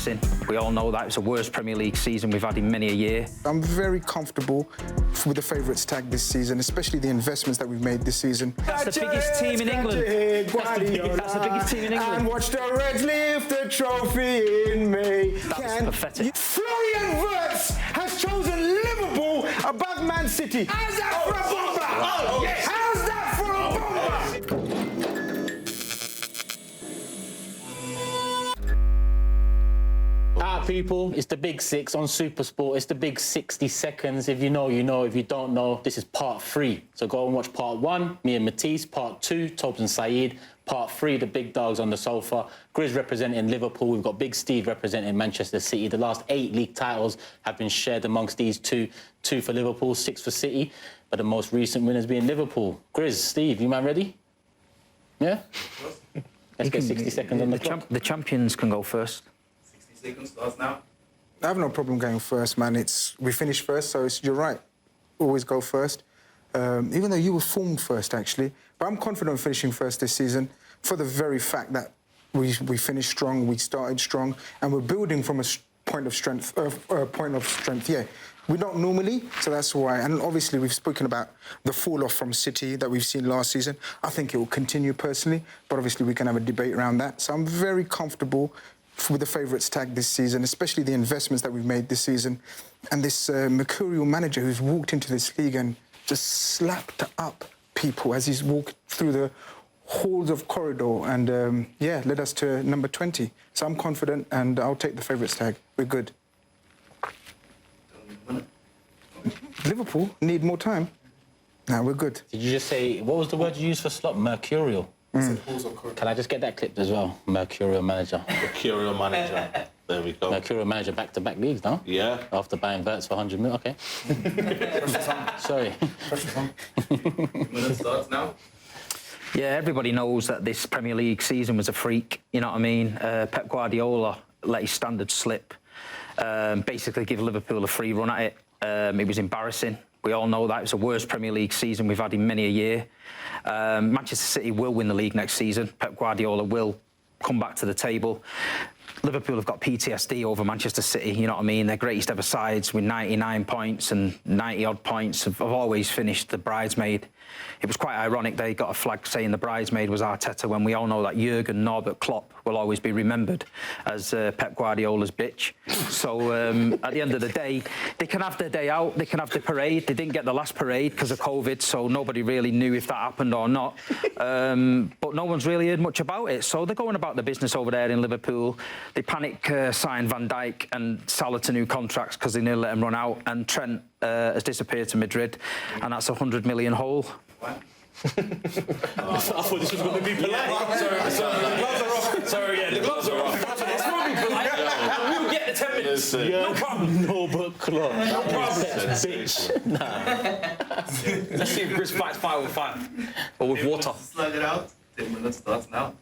embarrassing. We all know that. It's the worst Premier League season we've had in many a year. I'm very comfortable with the favourites tag this season, especially the investments that we've made this season. That's the biggest team in England. That's the biggest team in England. And watch the Reds lift the trophy in May. That was pathetic. Florian Wirtz has chosen Liverpool above Man City. How's that for a bomber? Yes. How's that for a bomber? People, it's the big 6 on SuperSport. It's the big 60 seconds. If you know, you know. If you don't know, this is part 3. So go and watch part 1, me and Matisse. Part 2, Tobes and Saeed. Part 3, the big dogs on the sofa. Grizz representing Liverpool. We've got Big Steve representing Manchester City. The last 8 league titles have been shared amongst these two. 2 for Liverpool, 6 for City. But the most recent winners being Liverpool. Grizz, Steve, you man ready? Yeah? Let's get 60 seconds on the clock. The champions can go first. 60 seconds starts now. I have no problem going first, man. We finished first, so you're right. Always go first. Even though you were formed first, actually. But I'm confident finishing first this season for the very fact that we finished strong, we started strong, and we're building from a point of strength. Yeah, we don't normally, so that's why. And obviously, we've spoken about the fall off from City that we've seen last season. I think it will continue personally, but obviously we can have a debate around that. So I'm very comfortable with the favourites tag this season, especially the investments that we've made this season, and this mercurial manager who's walked into this league and just slapped up people as he's walked through the halls of corridor and, yeah, led us to number 20. So I'm confident and I'll take the favourites tag. We're good. Liverpool need more time. Nah, we're good. Did you just say, what was the word you used for slot? Mercurial. Can I just get that clipped as well? Mercurial manager. Mercurial manager. There we go. Mercurial manager back-to-back leagues, no? Yeah. After buying Wirtz for 100 mil, okay. Sorry. Minute starts now. Yeah, everybody knows that this Premier League season was a freak, you know what I mean? Pep Guardiola let his standards slip, basically give Liverpool a free run at it. It was embarrassing. We all know that. It's the worst Premier League season we've had in many a year. Manchester City will win the league next season. Pep Guardiola will come back to the table. Liverpool have got PTSD over Manchester City, you know what I mean? Their greatest ever sides with 99 points and 90-odd points have always finished the bridesmaid. It was quite ironic they got a flag saying the bridesmaid was Arteta when we all know that Jurgen Norbert Klopp will always be remembered as Pep Guardiola's bitch. So at the end of the day, they can have their day out, they can have the parade. They didn't get the last parade because of COVID, so nobody really knew if that happened or not. But no one's really heard much about it. So they're going about the business over there in Liverpool. They panic signed Van Dijk and Salah to new contracts because they nearly let him run out, and Trent has disappeared to Madrid, and that's a 100 million hole. What? I thought this was going to be polite. Sorry, the gloves are off. Sorry, yeah, the gloves are off. It's going to be polite. We'll get the 10 minutes. No problem. No but club. No problem. Bitch. Nah. Let's see if Grizz fights 5 on 5. Or with water. Slide it out. 10 minutes starts now.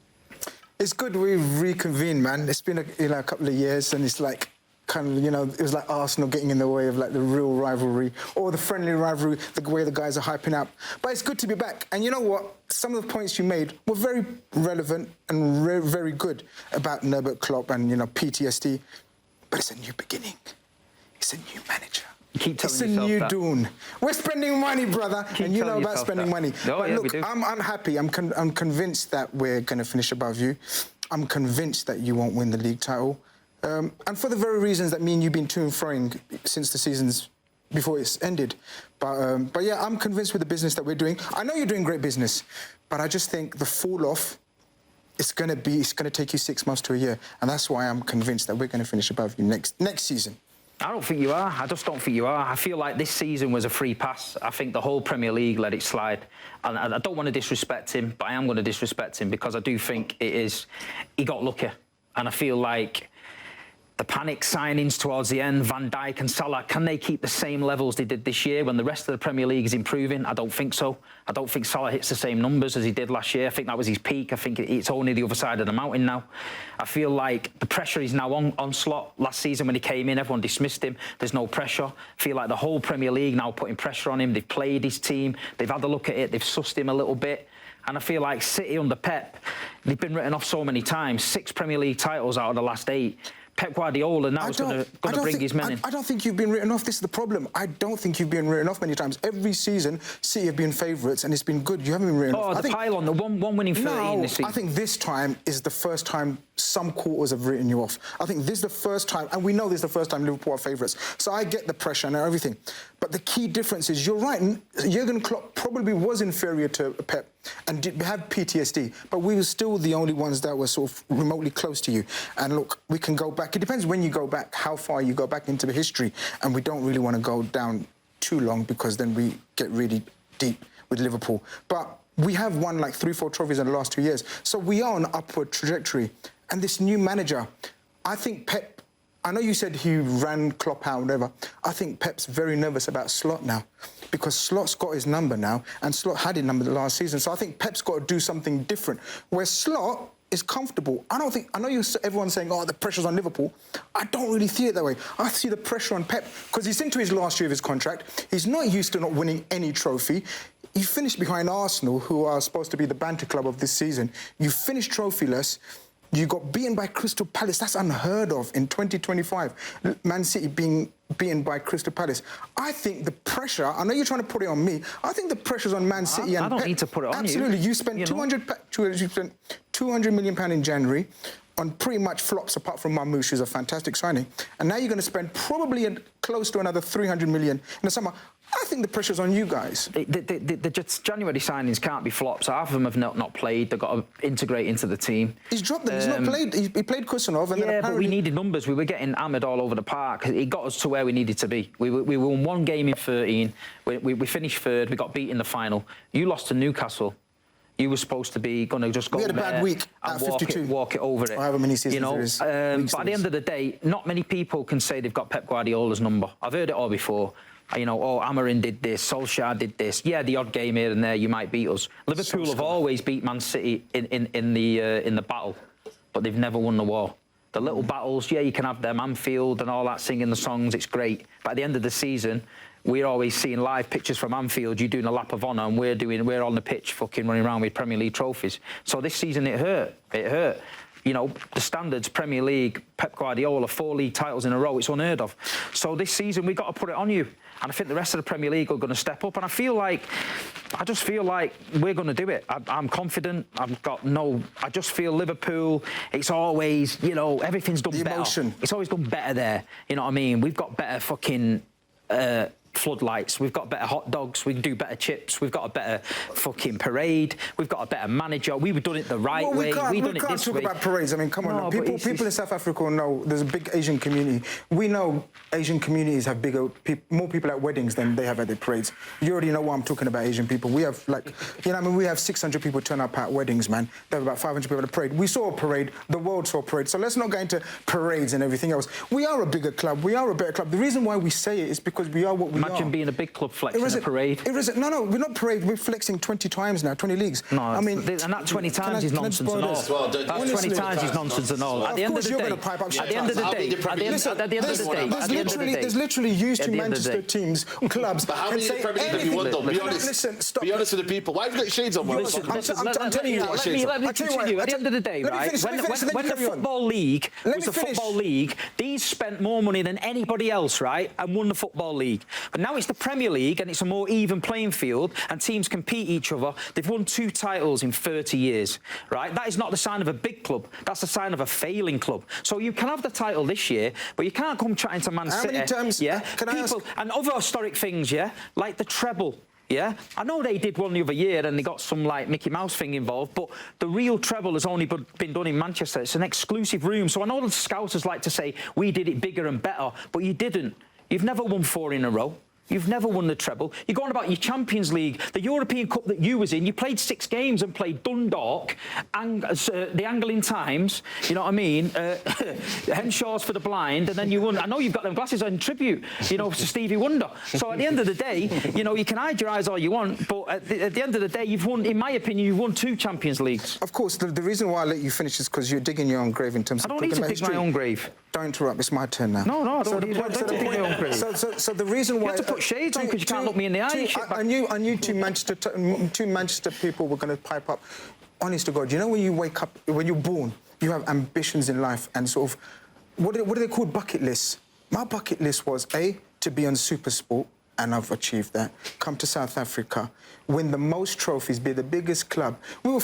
It's good we've reconvened, man. It's been a couple of years, and it's like kind of, it was like Arsenal getting in the way of like the real rivalry or the friendly rivalry, the way the guys are hyping up. But it's good to be back. And you know what? Some of the points you made were very relevant and very good about Norbert Klopp and, PTSD. But it's a new beginning. It's a new manager. It's a new dawn. We're spending money, brother, and you know about spending money. Oh, but yeah, look, I'm happy. I'm convinced that we're going to finish above you. I'm convinced that you won't win the league title. And for the very reasons that me and you've been to and froing since the seasons before it's ended. But yeah, I'm convinced with the business that we're doing. I know you're doing great business, but I just think the fall off, it's going to take you 6 months to a year. And that's why I'm convinced that we're going to finish above you next season. I don't think you are. I just don't think you are. I feel like this season was a free pass. I think the whole Premier League let it slide. And I don't want to disrespect him, but I am going to disrespect him because I do think he got lucky. And I feel like the panic signings towards the end, Van Dijk and Salah, can they keep the same levels they did this year when the rest of the Premier League is improving? I don't think so. I don't think Salah hits the same numbers as he did last year. I think that was his peak. I think it's only the other side of the mountain now. I feel like the pressure is now on Slot. Last season when he came in, everyone dismissed him. There's no pressure. I feel like the whole Premier League now putting pressure on him. They've played his team. They've had a look at it. They've sussed him a little bit. And I feel like City under Pep, they've been written off so many times. 6 Premier League titles out of the last 8. Pep Guardiola now is going to bring his men in. I don't think you've been written off. This is the problem. I don't think you've been written off many times. Every season, City have been favourites and it's been good. You haven't been written off. Oh, the pylon, the one winning 13 this season. I think this time is the first time some quarters have written you off. I think this is the first time, and we know this is the first time Liverpool are favourites. So I get the pressure and everything. But the key difference is, you're right, Jurgen Klopp probably was inferior to Pep and did have PTSD, but we were still the only ones that were sort of remotely close to you. And look, we can go back. It depends when you go back, how far you go back into the history, and we don't really want to go down too long because then we get really deep with Liverpool. But we have won like 3-4 trophies in the last 2 years. So we are on an upward trajectory. And this new manager, I think Pep, I know you said he ran Klopp out, whatever. I think Pep's very nervous about Slot now, because Slot's got his number now, and Slot had his number the last season. So I think Pep's got to do something different. Where Slot is comfortable. I know everyone's saying, oh, the pressure's on Liverpool. I don't really see it that way. I see the pressure on Pep, because he's into his last year of his contract. He's not used to not winning any trophy. You finished behind Arsenal, who are supposed to be the banter club of this season. You finished trophyless. You got beaten by Crystal Palace. That's unheard of in 2025. Man City being beaten by Crystal Palace. I think the pressure, I know you're trying to put it on me, I think the pressure's on Man City and I don't Pep. need to put it on Absolutely. you. You spent £200 million in January on pretty much flops, apart from Mamouche, who's a fantastic signing. And now you're going to spend probably close to another 300 million in the summer. I think the pressure's on you guys. The January signings can't be flops. Half of them have not played. They've got to integrate into the team. He's dropped them. He's not played. He played Kusanov. And then apparently... but we needed numbers. We were getting hammered all over the park. It got us to where we needed to be. We won one game in 13. We finished third. We got beat in the final. You lost to Newcastle. You were supposed to be going to just go there. We had a bad week and at 52. walk it over it. However many seasons there is. But at the end of the day, not many people can say they've got Pep Guardiola's number. I've heard it all before. Oh, Amarin did this, Solskjaer did this. Yeah, the odd game here and there, you might beat us. Liverpool have always beat Man City in the battle, but they've never won the war. The little battles, yeah, you can have them, Anfield and all that, singing the songs, it's great. But at the end of the season, we're always seeing live pictures from Anfield, you doing a lap of honour, and we're on the pitch fucking running around with Premier League trophies. So this season it hurt. The standards, Premier League, Pep Guardiola, 4 league titles in a row, it's unheard of. So this season we've got to put it on you. And I think the rest of the Premier League are going to step up. And I just feel like we're going to do it. I'm confident. I just feel Liverpool, it's always, everything's done better. Emotion. It's always done better there. You know what I mean? We've got better fucking... floodlights, we've got better hot dogs, we can do better chips, we've got a better fucking parade, we've got a better manager, we've done it the right way, we've done it this way. We can't talk about parades, I mean, come on. People in South Africa know there's a big Asian community. We know Asian communities have more people at weddings than they have at their parades. You already know what I'm talking about, Asian people. We have we have 600 people turn up at weddings, man. They have about 500 people at a parade. We saw a parade, the world saw a parade, so let's not go into parades and everything else. We are a bigger club, we are a better club. The reason why we say it is because we are what we are. Imagine being a big club flexing a parade. No, we're not parade. We're flexing 20 times now, 20 leagues. No, I mean, and that 20 times is nonsense and all. Well, that's 20 times is nonsense and all. At the end of the day, there's literally used to Manchester teams, clubs. But how many Premier League have you won, though? Be honest. Listen, stop. Be honest with the people. Why have you got your shades on? I'm telling you what shades. Let me continue. At the end of the day, right? When the Football League was the Football League, these spent more money than anybody else, right? And won the Football League. But now it's the Premier League and it's a more even playing field and teams compete each other. They've won 2 titles in 30 years, right? That is not the sign of a big club. That's the sign of a failing club. So you can have the title this year, but you can't come chatting to Man City. How many times? Yeah, can I ask? And other historic things, yeah, like the treble. Yeah, I know they did one the other year and they got some like Mickey Mouse thing involved, but the real treble has only been done in Manchester. It's an exclusive room. So I know the scouters like to say we did it bigger and better, but you didn't. You've never won 4 in a row. You've never won the treble. You're going about your Champions League, the European Cup that you was in. You played 6 games and played Dundalk, the Angling Times, you know what I mean? Henshaw's for the blind, and then you won. I know you've got them glasses on tribute, to Stevie Wonder. So at the end of the day, you can hide your eyes all you want, but at the end of the day, you've won, in my opinion, you've won 2 Champions Leagues. Of course, the reason why I let you finish is because you're digging your own grave in terms of... I don't need to dig my own grave. Don't interrupt, it's my turn now. No, I don't need to dig my own grave. So the reason why... You have to put shades on because you can't look me in the eye. I knew two Manchester people were going to pipe up. Honest to God, when you wake up, when you're born, you have ambitions in life and sort of what do they call bucket lists? My bucket list was A, to be on SuperSport, and I've achieved that. Come to South Africa, win the most trophies, be the biggest club. We were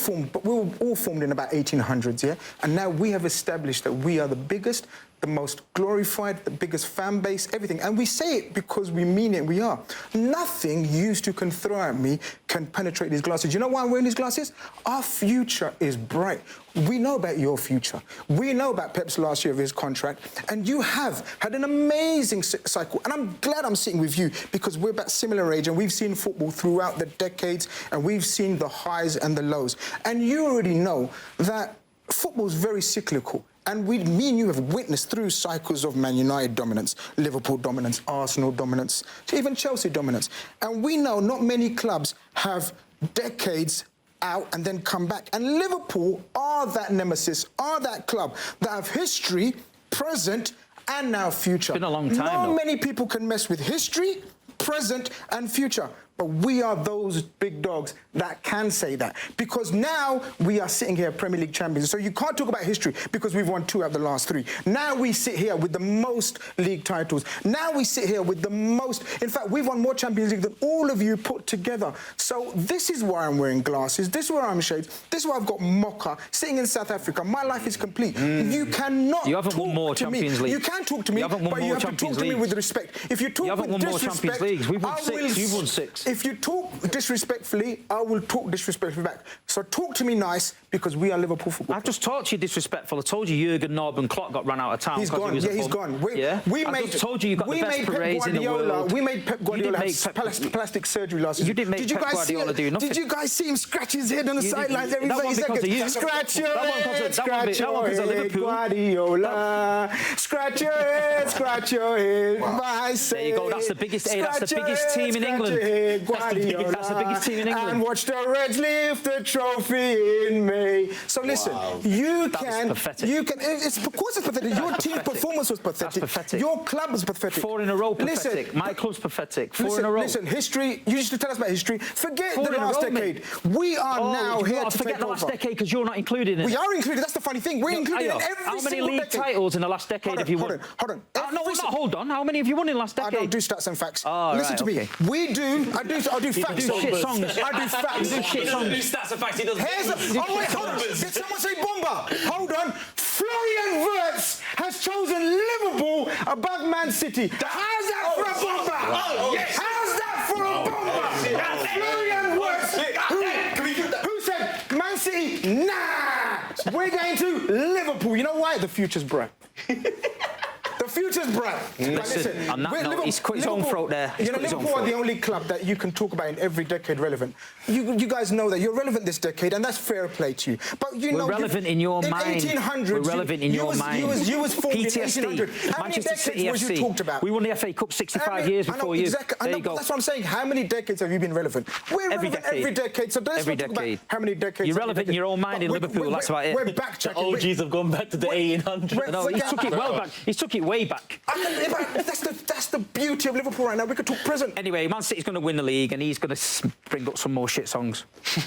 all formed in about 1800s, yeah? And now we have established that we are the biggest, the most glorified, the biggest fan base, everything. And we say it because we mean it, we are. Nothing used to can throw at me can penetrate these glasses. You know why I'm wearing these glasses? Our future is bright. We know about your future. We know about Pep's last year of his contract. And you have had an amazing cycle. And I'm glad I'm sitting with you because we're about similar age and we've seen football throughout the decades and we've seen the highs and the lows. And you already know that football's very cyclical. And me and you have witnessed through cycles of Man United dominance, Liverpool dominance, Arsenal dominance, even Chelsea dominance. And we know not many clubs have decades out and then come back. And Liverpool are that nemesis, are that club that have history, present, and now future. It's been a long time, Not though. many people can mess with history, present, and future. But we are those big dogs that can say that. Because now we are sitting here Premier League champions. So you can't talk about history because we've won 2 out of the last 3. Now we sit here with the most league titles. Now we sit here with the most... In fact, we've won more Champions League than all of you put together. So this is why I'm wearing glasses. This is why I'm shades. This is why I've got mocha. Sitting in South Africa, my life is complete. You cannot You haven't won more talk to me. Champions League. You can talk to me, You haven't won but you more have to talk Champions to me Leagues. with respect. If you talk You haven't with won more disrespect, Champions Leagues. We've won I 6. will You've won 6. If you talk disrespectfully, I will talk disrespectfully back. So talk to me nice because we are Liverpool football. I've just talked to you disrespectful. I told you Jurgen Norbert Klopp got run out of town. He's because gone. He was Yeah, a he's bum. gone. I just told you got the best parades in the world. We made Pep Guardiola make have Pep- plastic surgery last season. You didn't make Did you Pep guys Guardiola see do nothing. Did you guys see him scratch his head on the You didn't- sidelines every that 30 one because seconds? of you. Scratch your That one head, because of scratch your head, Liverpool. Guardiola. Scratch your head, scratch your head. There you go. That's the biggest team in England. That's the biggest team in England. And watch the Reds lift the trophy in May. So listen, you That was can, pathetic. you can. Of course, it's pathetic. Your team pathetic. performance was pathetic. That's pathetic. Your club was pathetic. 4 in a row, pathetic. Listen, My club's pathetic. 4 in a row. Listen, history. You used to tell us about history. Forget 4 the in a last row, decade. mate. We are now here to forget take the last over. decade because you're not included in it. We are included. That's the funny thing. We're included in Are you? every How many single league decade. titles in the last decade have you won? Hold on. No, hold on. How many have you won in the last decade? I don't do stats and facts. Oh, Listen right, to me. okay. I do facts. do shit songs. I do facts. You do shit songs. Stats and facts, he doesn't. Oh wait, hold on. Did someone say bomber? Hold on. Florian Wirtz has chosen Liverpool above Man City. How's that for a bomber? How's that for a bomber? Florian Wirtz, who said Man City? Nah, we're going to Liverpool. You know why? The future's bright. The future's bright. Listen, on that note, he's cut his own throat there. He's You know, cut his own Liverpool are the throat. only club that you can talk about in every decade relevant. You guys know that you're relevant this decade, and that's fair play to you. But you know, relevant in your mind. 1800s, We're relevant in your mind. You was formed in PTSD. 1800. How many Manchester decades City was you FC. talked about? We won the FA Cup 65 years I know, before you. exactly. I There know, you go. That's what I'm saying. How many decades have you been relevant? We're Every relevant decade. every decade. So let's Every not talk about decade. how many decades. You're every relevant in decade. your own mind in But Liverpool, that's about it. We're backtracking. OGs have gone back to the 1800s. No, he took it well back. He took it way back. That's the beauty of Liverpool right now. We could talk present. Anyway, Man City's going to win the league and he's going to bring up some more shit songs. End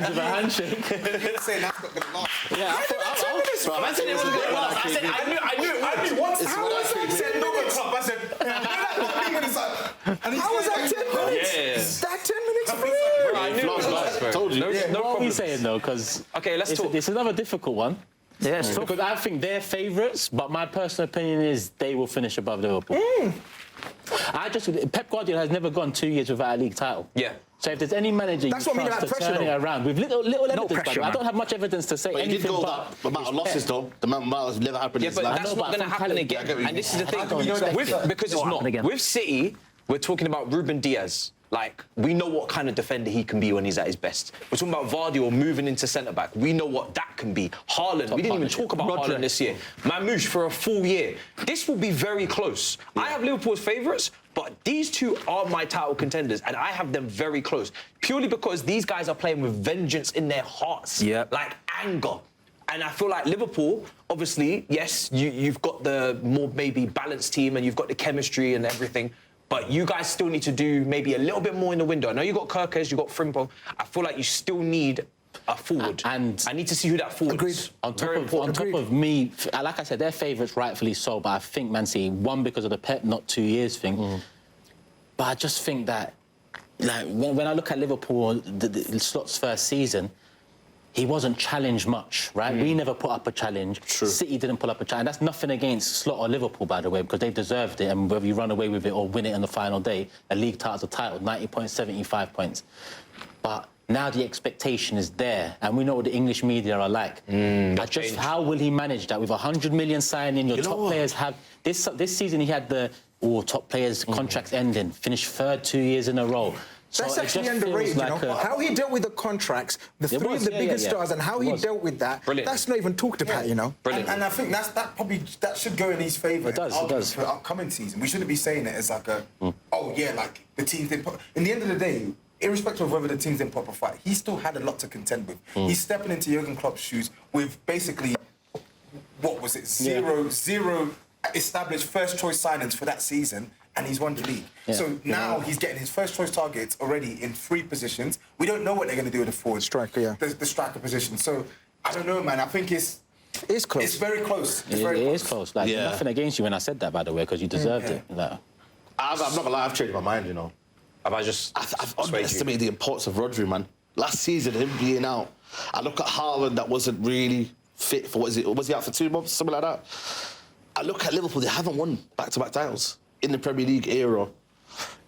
of a handshake. You're saying that's not going to last. Yeah, I thought Man City wasn't going to last. I said, I knew once. How was that 10 minutes? I said, How was that 10 minutes? Yeah. That 10 minutes, bro. I knew. Told you. what are we saying though? Because Okay, let's talk. it's another difficult one. Yeah, it's tough. Because I think they're favourites, but my personal opinion is they will finish above Liverpool. Pep Guardiola has never gone 2 years without a league title. Yeah. So if there's any manager That's you what I mean trust about to pressure, turn it though. around with little evidence, pressure, but I man. don't have much evidence to say But he did anything go but that amount of losses, though. The amount has never happened Yeah, in his but life. that's know, not but going to from happen talent, again. And this is the thing. I don't expect it. Because it's It'll not. happen again. With City, we're talking about Ruben Diaz. Like, we know what kind of defender he can be when he's at his best. We're talking about Vardy moving into centre-back. We know what that can be. Haaland, we didn't even talk about Haaland this year. Mamouche for a full year. This will be very close. I have Liverpool as favourites, but these two are my title contenders, and I have them very close. Purely because these guys are playing with vengeance in their hearts. Yep. Like anger. And I feel like Liverpool, obviously, yes, you've got the more maybe balanced team and you've got the chemistry and everything, but you guys still need to do maybe a little bit more in the window. I know you got Kirkes, you got Frimpong. I feel like you still need a forward. And I need to see who that forward Agreed. is. On top, Very important. of me, like I said, they're favourites, rightfully so, but I think Man City, one, because of the Pep, not 2 years thing. But I just think that, like, when I look at Liverpool, the Slot's first season, he wasn't challenged much, right? We never put up a challenge. True. City didn't put up a challenge. That's nothing against Slot or Liverpool, by the way, because they deserved it. And whether you run away with it or win it on the final day, a league title's a title, 90 points, 75 points. But now the expectation is there, and we know what the English media are like. How will he manage that with 100 million signing? Your top players have this season. He had the top players contracts ending, finished third 2 years in a row. So That's it actually just underrated, feels you like know? How he dealt with the contracts, the three was, of the biggest stars, and how he dealt with that, Brilliant. that's not even talked about, you know? And I think that should go in his favour. It does. For the upcoming season. We shouldn't be saying it as like a, like the teams didn't put... In the end of the day, irrespective of whether the teams didn't put up a fight, he still had a lot to contend with. He's stepping into Jurgen Klopp's shoes with basically, what was it, zero established first-choice signings for that season, and he's won the league. So now he's getting his first-choice targets already in 3 positions. We don't know what they're going to do with the forward. Striker, The striker position. So, I don't know, man. I think it's close. It's very close. It is close. Like, nothing against you when I said that, by the way, because you deserved it. Like, I'm not gonna lie, I've changed my mind, you know. Have I just... I've underestimated the importance of Rodri, man. Last season, him being out, I look at Haaland that wasn't really fit for, was he out for 2 months, something like that? I look at Liverpool, they haven't won back-to-back titles in the Premier League era.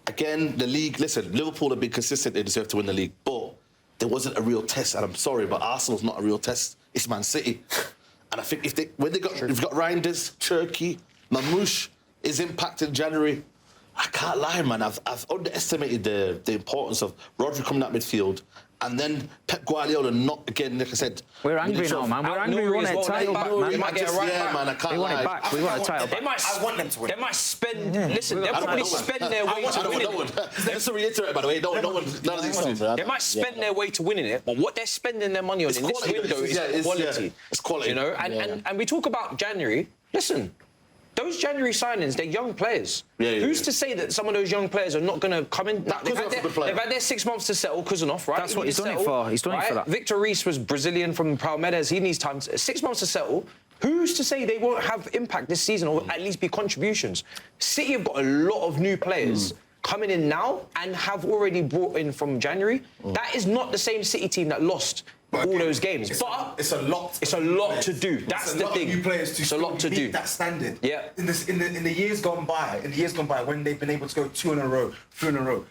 Again, the league, listen, Liverpool have been consistent, they deserve to win the league, but there wasn't a real test, and I'm sorry, but Arsenal's not a real test. It's Man City. And I think if you've got Reinders, Turkey, Mamouche, his impact in January, I can't lie, man. I've underestimated the importance of Rodri coming out midfield, and then Pep Guardiola not again. Like I said, We're angry now, man. We're angry. We want a title back, We man. might get a right back. man. I can't We want lie. it back. We want a title They back. I want them to win. They might spend... Listen, they'll probably spend their way to winning it. Just to reiterate, by the way, none of these two. They might spend their way to winning it, but what they're spending their money on in this quality, window yeah, is quality. It's quality. You know, and we talk about January. Listen, those January signings, they're young players. Who's to say that some of those young players are not going to come in? They've had their 6 months to settle, Kuzanov, right? That's what he's done it for. He's done it for that. Victor Reis was Brazilian from Palmeiras. He needs time. 6 months to settle. Who's to say they won't have impact this season or at least be contributions? City have got a lot of new players coming in now and have already brought in from January. That is not the same City team that lost all those games. But it's a lot. It's a lot to do. That's the thing. New players to it's a lot to meet do. That standard. Yeah. In the years gone by, when they've been able to go 2 in a row, 3 in a row,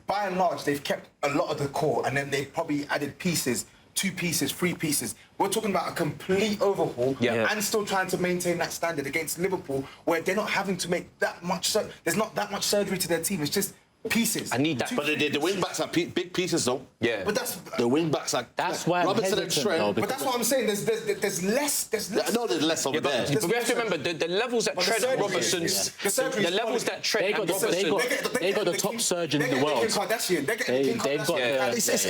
by and large they've kept a lot of the core, and then they've probably added pieces. 2 pieces, 3 pieces. We're talking about a complete overhaul and still trying to maintain that standard against Liverpool, where they're not having to make that much. There's not that much surgery to their team. It's just pieces. I need that. But the wing backs are big pieces, though. Yeah. But that's The wing backs are. that's why I'm Robertson and hesitant, Trent. though, But that's what I'm saying. There's less. I know there's less over there. But we have to remember the levels that Trent and Robertson's, the levels that Trent and Robertson. they got the top surgeon in the world. They're getting Kim Kardashian. They've got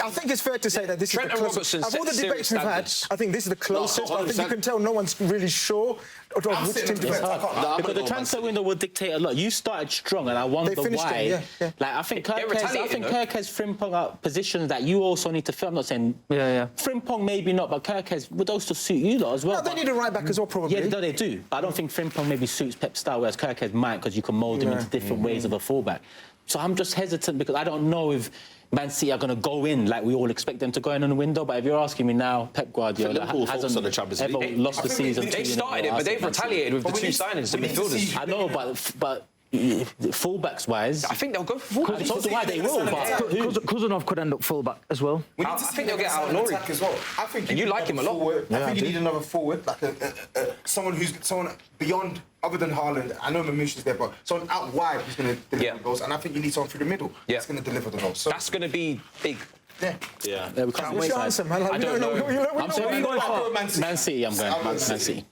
I think it's fair to say that this Trent is and the closest. Robertson Of all the set debates we've serious had, standards. I think this is the closest. I think you 100%. can tell no one's really sure of which team to It's bet. hard. Because the transfer window will dictate a lot. You started strong, and I wonder They finished why. it, yeah. Like I think They're retaliating, though. Kirk has Frimpong out positions that you also need to fill. I'm not saying Frimpong maybe not, but Kirk has would those to suit you lot as well. No, they But- need a right back as well, probably. Yeah, no, they do. But I don't think Frimpong maybe suits Pep's style, whereas Kirkhead might, because you can mould him into different ways of a fullback. So I'm just hesitant because I don't know if Man City are going to go in like we all expect them to go in on the window. But if you're asking me now, Pep Guardiola Liverpool focus on the hasn't Champions ever League. lost the season. They started it, but they've retaliated with the 2 signings, the midfielders. I know, but fullbacks wise, I think they'll go for I don't know why they will, but who? Kuzanov could end up fullback as well. We need I to see think they'll get them out of attack as well. I think And you need like him a another lot. forward. I think you do. need another forward, like someone beyond, other than Haaland. I know Mamouche is there, but someone out wide who's going to deliver the goals. And I think you need someone through the middle that's going to deliver the goals. So That's going to be big. yeah. We can't What's wait. your answer, man? Like, I we don't know. I'm saying what we you're going going for Man City. Man City. I'm going Man City.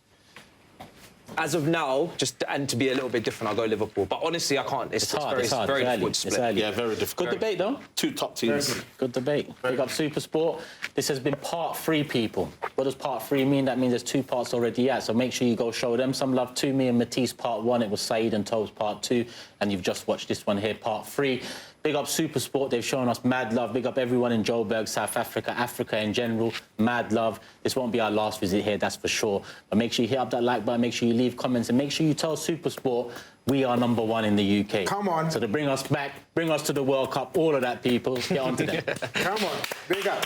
As of now, and to be a little bit different, I'll go Liverpool. But honestly, I can't. It's hard. It's very early. difficult It's split. early. Yeah, very difficult. Good debate, though. 2 top teams. Good debate. Big up SuperSport. This has been part 3, people. What does part 3 mean? That means there's 2 parts already out. So make sure you go show them some love. To me and Matisse part 1. It was Saeed and Tobes part 2. And you've just watched this one here, part 3. Big up SuperSport. They've shown us mad love. Big up everyone in Joburg, South Africa, Africa in general. Mad love. This won't be our last visit here, that's for sure. But make sure you hit up that like button. Make sure you leave comments. And make sure you tell SuperSport we are #1 in the UK. Come on. So to bring us back, bring us to the World Cup, all of that, people. Get on to them. Come on. Big up.